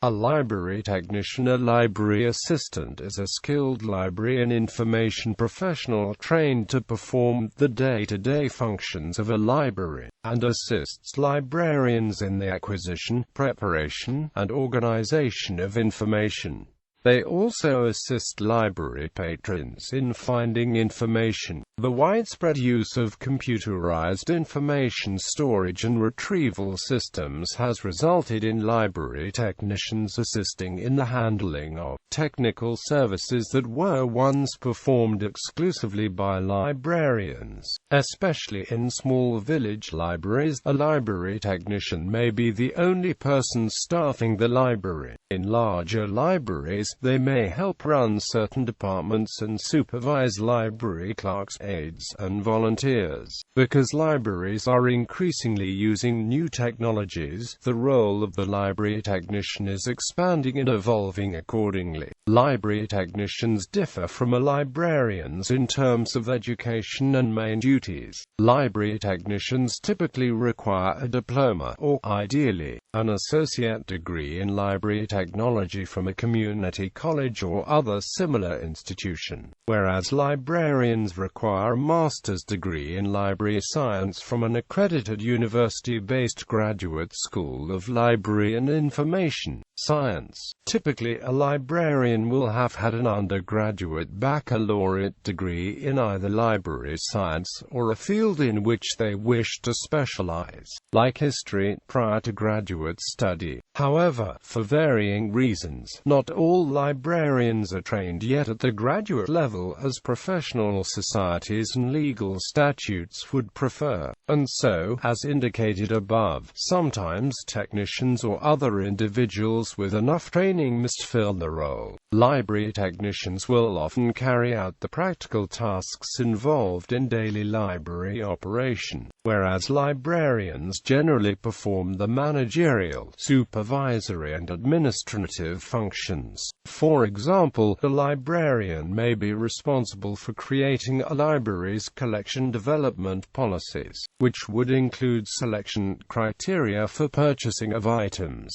A library technician. A library assistant is a skilled library and information professional trained to perform the day-to-day functions of a library, and assists librarians in the acquisition, preparation, and organization of information. They also assist library patrons in finding information. The widespread use of computerized information storage and retrieval systems has resulted in library technicians assisting in the handling of technical services that were once performed exclusively by librarians. Especially in small village libraries, a library technician may be the only person staffing the library. In larger libraries, they may help run certain departments and supervise library clerks, aides, and volunteers. Because libraries are increasingly using new technologies, the role of the library technician is expanding and evolving accordingly. Library technicians differ from librarians in terms of education and main duties. Library technicians typically require a diploma, or, ideally, an associate degree in library technology from a community college or other similar institution, whereas librarians require a master's degree in library science from an accredited university-based graduate school of library and information science. Typically, a librarian will have had an undergraduate baccalaureate degree in either library science or a field in which they wish to specialize, like history, prior to graduate study. However, for varying reasons, not all librarians are trained yet at the graduate level as professional societies and legal statutes would prefer, and so, as indicated above, sometimes technicians or other individuals with enough training must fill the role. Library technicians will often carry out the practical tasks involved in daily library operation, whereas librarians generally perform the managerial, supervisory, and administrative functions. For example, a librarian may be responsible for creating a library's collection development policies, which would include selection criteria for purchasing of items.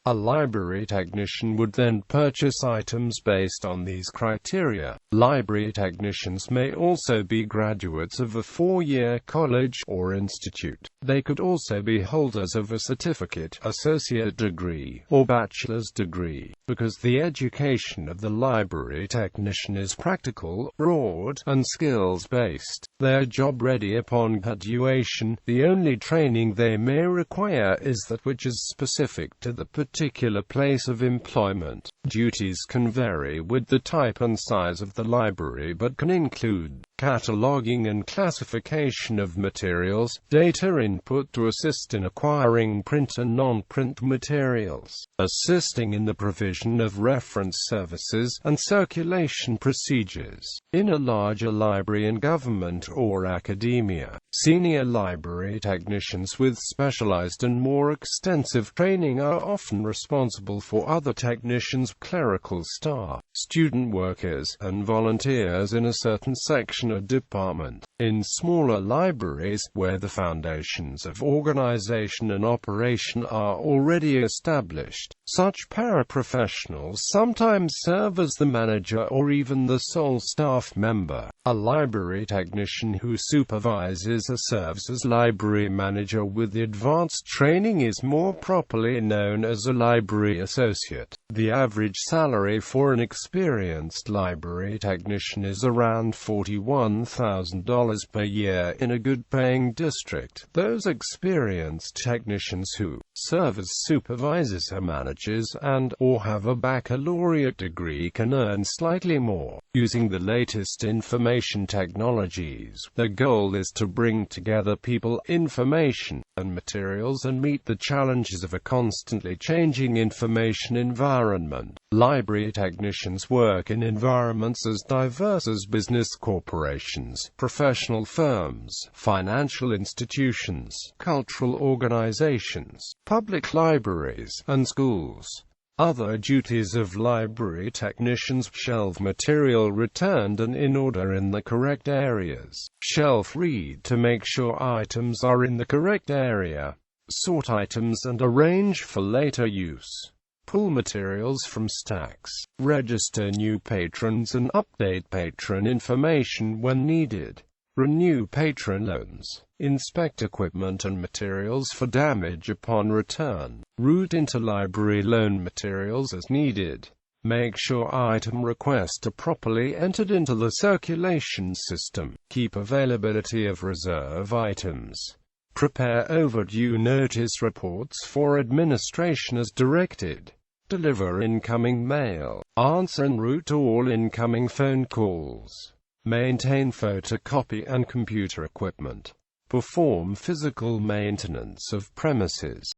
A library technician would then purchase items based on these criteria. Library technicians may also be graduates of a 4-year college or institute. They could also be holders of a certificate, associate degree, or bachelor's degree. Because the education of the library technician is practical, broad, and skills-based, they are job-ready upon graduation. The only training they may require is that which is specific to the particular place of employment. Duties can vary with the type and size of the library but can include cataloging and classification of materials, data input to assist in acquiring print and non-print materials, assisting in the provision of reference services, and circulation procedures. In a larger library in government or academia, senior library technicians with specialized and more extensive training are often responsible for other technicians, clerical staff, student workers, and volunteers in a certain section or department. In smaller libraries, where the foundations of organization and operation are already established, such paraprofessionals sometimes serve as the manager or even the sole staff member. A library technician who supervises or serves as library manager with advanced training is more properly known as a library associate. The average salary for an experienced library technician is around $41,000 per year in a good-paying district. Those experienced technicians who serve as supervisors or managers and/or have a baccalaureate degree can earn slightly more. Using the latest information technologies, the goal is to bring together people, information, and materials and meet the challenges of a constantly changing information environment. Library technicians work in environments as diverse as business corporations, professional firms, financial institutions, cultural organizations, public libraries, and schools. Other duties of library technicians: shelf material returned and in order in the correct areas. Shelf read to make sure items are in the correct area. Sort items and arrange for later use. Pull materials from stacks. Register new patrons and update patron information when needed. Renew patron loans. Inspect equipment and materials for damage upon return. Route into library loan materials as needed. Make sure item requests are properly entered into the circulation system. Keep availability of reserve items. Prepare overdue notice reports for administration as directed. Deliver incoming mail. Answer en route to all incoming phone calls. Maintain photocopy and computer equipment. Perform physical maintenance of premises.